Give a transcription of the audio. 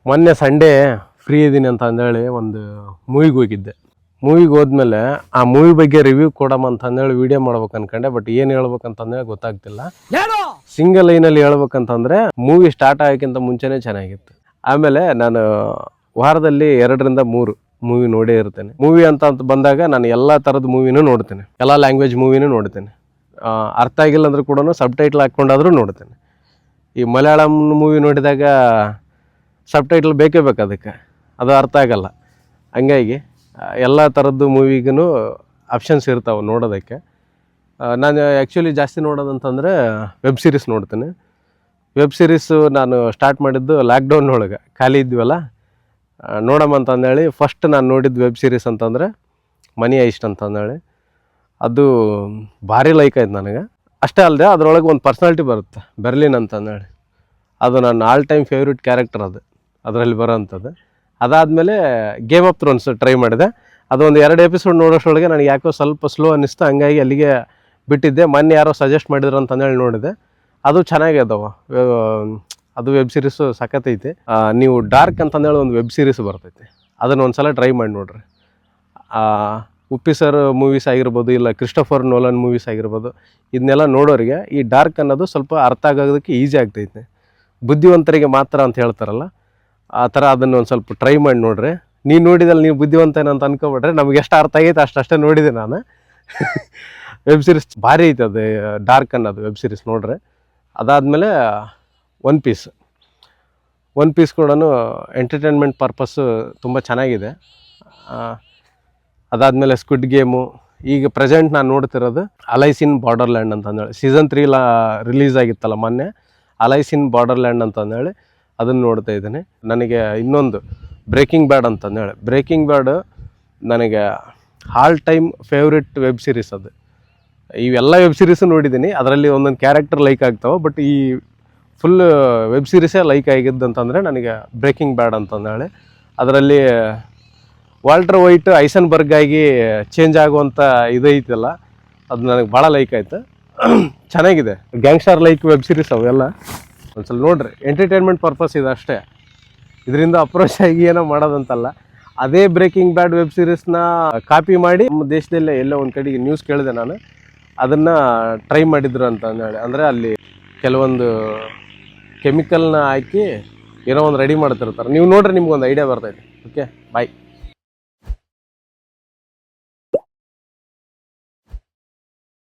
ಮೊನ್ನೆ Sunday free ಇದ್ದೀನಿ ಅಂತ ಅಂದೇಳಿ ಒಂದು ಮೂವಿಗೆ ಹೋಗಿದ್ದೆ. ಮೂವಿಗೆ ಹೋದ್ಮೇಲೆ ಆ ಮೂವಿ ಬಗ್ಗೆ ರಿವ್ಯೂ ಕೊಡಮ್ಮ ಅಂತ ಅಂದೇಳಿ ವಿಡಿಯೋ ಮಾಡ್ಬೇಕು ಅನ್ಕೊಂಡೆ. ಬಟ್ ಏನು ಹೇಳ್ಬೇಕಂತಂದ್ರೆ ಗೊತ್ತಾಗ್ತಿಲ್ಲ. ಸಿಂಗಲ್ ಲೈನಲ್ಲಿ ಹೇಳ್ಬೇಕಂತಂದ್ರೆ ಮೂವಿ ಸ್ಟಾರ್ಟ್ ಆಗೋಕ್ಕಿಂತ ಮುಂಚೆನೇ ಚೆನ್ನಾಗಿತ್ತು. ಆಮೇಲೆ ನಾನು ವಾರದಲ್ಲಿ 2-3 ಮೂವಿ ನೋಡೇ ಇರ್ತೇನೆ. ಮೂವಿ ಅಂತ ಬಂದಾಗ ನಾನು ಎಲ್ಲ ಥರದ ಮೂವಿನೂ ನೋಡ್ತೇನೆ, ಎಲ್ಲ ಲ್ಯಾಂಗ್ವೇಜ್ ಮೂವಿನೂ ನೋಡ್ತೇನೆ. ಅರ್ಥ ಆಗಿಲ್ಲ ಅಂದ್ರೂ ಕೂಡ ಸಬ್ ಟೈಟ್ಲ್ ಹಾಕ್ಕೊಂಡಾದ್ರೂ ನೋಡ್ತೇನೆ. ಈ ಮಲಯಾಳಂ ಮೂವಿ ನೋಡಿದಾಗ ಸಬ್ ಟೈಟ್ಲ್ ಬೇಕೇ ಬೇಕು, ಅದಕ್ಕೆ ಅದು ಅರ್ಥ ಆಗಲ್ಲ. ಹಂಗಾಗಿ ಎಲ್ಲ ಥರದ್ದು ಮೂವಿಗೂ ಆಪ್ಷನ್ಸ್ ಇರ್ತಾವೆ ನೋಡೋದಕ್ಕೆ. ನಾನು ಆ್ಯಕ್ಚುಲಿ ಜಾಸ್ತಿ ನೋಡೋದಂತಂದರೆ ವೆಬ್ ಸೀರೀಸ್ ನೋಡ್ತೇನೆ. ವೆಬ್ ಸೀರೀಸು ನಾನು ಸ್ಟಾರ್ಟ್ ಮಾಡಿದ್ದು ಲಾಕ್ಡೌನ್ ಒಳಗೆ ಖಾಲಿ ಇದ್ವಲ್ಲ, ನೋಡಮ್ಮ ಅಂತಂದೇಳಿ ಫಸ್ಟ್ ನಾನು ನೋಡಿದ್ದು ವೆಬ್ ಸೀರೀಸ್ ಅಂತಂದರೆ ಮನಿ ಹೈಸ್ಟ್ ಅಂತಂದೇಳಿ. ಅದು ಭಾರಿ ಲೈಕ್ ಆಯ್ತು ನನಗೆ. ಅಷ್ಟೇ ಅಲ್ಲದೆ ಅದರೊಳಗೆ ಒಂದು ಪರ್ಸ್ನಾಲಿಟಿ ಬರುತ್ತೆ, ಬೆರ್ಲಿನ್ ಅಂತಂದೇಳಿ. ಅದು ನನ್ನ ಆಲ್ ಟೈಮ್ ಫೇವ್ರೇಟ್ ಕ್ಯಾರೆಕ್ಟರ್ ಅದು, ಅದರಲ್ಲಿ ಬರೋವಂಥದ್ದು. ಅದಾದಮೇಲೆ ಗೇಮ್ ಆಫ್ ಥ್ರೋನ್ಸ್ ಟ್ರೈ ಮಾಡಿದೆ. ಅದೊಂದು 2 ಎಪಿಸೋಡ್ ನೋಡೋಷ್ಟೊಳಗೆ ನನಗೆ ಯಾಕೋ ಸ್ವಲ್ಪ ಸ್ಲೋ ಅನ್ನಿಸ್ತು, ಹಂಗಾಗಿ ಅಲ್ಲಿಗೆ ಬಿಟ್ಟಿದ್ದೆ. ಮೊನ್ನೆ ಯಾರೋ ಸಜೆಸ್ಟ್ ಮಾಡಿದ್ರು ಅಂತಂದೇಳಿ ನೋಡಿದೆ. ಅದು ಚೆನ್ನಾಗಿ ಅದಾವ, ಅದು ವೆಬ್ ಸೀರೀಸು ಸಖತ್ತೈತಿ. ನೀವು ಡಾರ್ಕ್ ಅಂತಂದೇಳಿ ಒಂದು ವೆಬ್ ಸೀರೀಸ್ ಬರ್ತೈತಿ, ಅದನ್ನು ಒಂದು ಸಲ ಟ್ರೈ ಮಾಡಿ ನೋಡ್ರಿ. ಉಪ್ಪಿ ಸರ್ ಮೂವೀಸ್ ಆಗಿರ್ಬೋದು, ಇಲ್ಲ ಕ್ರಿಸ್ಟೋಫರ್ ನೋಲನ್ ಮೂವೀಸ್ ಆಗಿರ್ಬೋದು, ಇದನ್ನೆಲ್ಲ ನೋಡೋರಿಗೆ ಈ ಡಾರ್ಕ್ ಅನ್ನೋದು ಸ್ವಲ್ಪ ಅರ್ಥ ಆಗೋದಕ್ಕೆ ಈಸಿ ಆಗ್ತೈತೆ. ಬುದ್ಧಿವಂತರಿಗೆ ಮಾತ್ರ ಅಂತ ಹೇಳ್ತಾರಲ್ಲ, ಆ ಥರ ಅದನ್ನು ಒಂದು ಸ್ವಲ್ಪ ಟ್ರೈ ಮಾಡಿ ನೋಡ್ರಿ. ನೀವು ನೋಡಿದಲ್ಲಿ ನೀವು ಬುದ್ಧಿವಂತನಂತ ಅನ್ಕೊಬಿಟ್ರೆ, ನಮ್ಗೆ ಎಷ್ಟು ಅರ್ಥ ಆಗೈತೆ ಅಷ್ಟೇ ನೋಡಿದೆ ನಾನು. ವೆಬ್ ಸೀರೀಸ್ ಭಾರಿ ಐತೆ ಅದು ಡಾರ್ಕ್ ಅನ್ನೋದು ವೆಬ್ ಸೀರೀಸ್ ನೋಡ್ರಿ. ಅದಾದಮೇಲೆ ಒನ್ ಪೀಸ್ ಕೂಡ ಎಂಟರ್ಟೈನ್ಮೆಂಟ್ ಪರ್ಪಸ್ಸು ತುಂಬ ಚೆನ್ನಾಗಿದೆ. ಅದಾದಮೇಲೆ ಸ್ಕ್ವಿಡ್ ಗೇಮು. ಈಗ ಪ್ರೆಸೆಂಟ್ ನಾನು ನೋಡ್ತಿರೋದು ಅಲೈಸ್ ಇನ್ ಬಾರ್ಡರ್ಲ್ಯಾಂಡ್ ಅಂತಂದೇಳಿ. ಸೀಸನ್ 3 ರಿಲೀಸ್ ಆಗಿತ್ತಲ್ಲ ಮೊನ್ನೆ, ಅಲೈಸ್ ಇನ್ ಬಾರ್ಡರ್ಲ್ಯಾಂಡ್ ಅಂತಂದೇಳಿ ಅದನ್ನು ನೋಡ್ತಾ ಇದ್ದೀನಿ. ನನಗೆ ಇನ್ನೊಂದು ಬ್ರೇಕಿಂಗ್ ಬ್ಯಾಡ್ ಅಂತಂದೇಳಿ, ಬ್ರೇಕಿಂಗ್ ಬ್ಯಾಡ್ ನನಗೆ all time favourite web series ಅದು. ಇವೆಲ್ಲ ವೆಬ್ ಸೀರೀಸು ನೋಡಿದ್ದೀನಿ, ಅದರಲ್ಲಿ ಒಂದೊಂದು ಕ್ಯಾರೆಕ್ಟರ್ ಲೈಕ್ ಆಗ್ತಾವೆ. ಬಟ್ ಈ ಫುಲ್ ವೆಬ್ ಸೀರೀಸೇ ಲೈಕ್ ಆಗಿದ್ದು ಅಂತಂದರೆ ನನಗೆ ಬ್ರೇಕಿಂಗ್ ಬ್ಯಾಡ್ ಅಂತಂದೇಳಿ. ಅದರಲ್ಲಿ ವಾಲ್ಟರ್ ವೈಟ್ ಐಸನ್ಬರ್ಗ್ ಆಗಿ ಚೇಂಜ್ ಆಗುವಂಥ ಇದೈತಲ್ಲ, ಅದು ನನಗೆ ಭಾಳ ಲೈಕ್ ಆಯಿತು. ಚೆನ್ನಾಗಿದೆ, ಗ್ಯಾಂಗ್ಸ್ಟರ್ ಲೈಕ್ ವೆಬ್ ಸೀರೀಸ್ ಅವೆಲ್ಲ. ಒಂದ್ಸಲ ನೋಡ್ರಿ, ಎಂಟರ್ಟೈನ್ಮೆಂಟ್ ಪರ್ಪಸ್ ಇದೆ ಅಷ್ಟೇ, ಇದರಿಂದ ಅಪ್ರೋಚ್ ಆಗಿ ಏನೋ ಮಾಡೋದಂತಲ್ಲ. ಅದೇ ಬ್ರೇಕಿಂಗ್ ಬ್ಯಾಡ್ ವೆಬ್ ಸೀರೀಸ್ನ ಕಾಪಿ ಮಾಡಿ ನಮ್ಮ ದೇಶದಲ್ಲೇ ಎಲ್ಲೋ ಒಂದು ಕಡೆಗೆ ನ್ಯೂಸ್ ಕೇಳಿದೆ ನಾನು, ಅದನ್ನು ಟ್ರೈ ಮಾಡಿದ್ರು ಅಂತಂದೇಳಿ. ಅಂದರೆ ಅಲ್ಲಿ ಕೆಲವೊಂದು ಕೆಮಿಕಲ್ನ ಹಾಕಿ ಏನೋ ಒಂದು ರೆಡಿ ಮಾಡ್ತಿರ್ತಾರೆ. ನೀವು ನೋಡ್ರಿ, ನಿಮ್ಗೊಂದು ಐಡಿಯಾ ಬರ್ತೈತೆ. ಓಕೆ, ಬಾಯ್.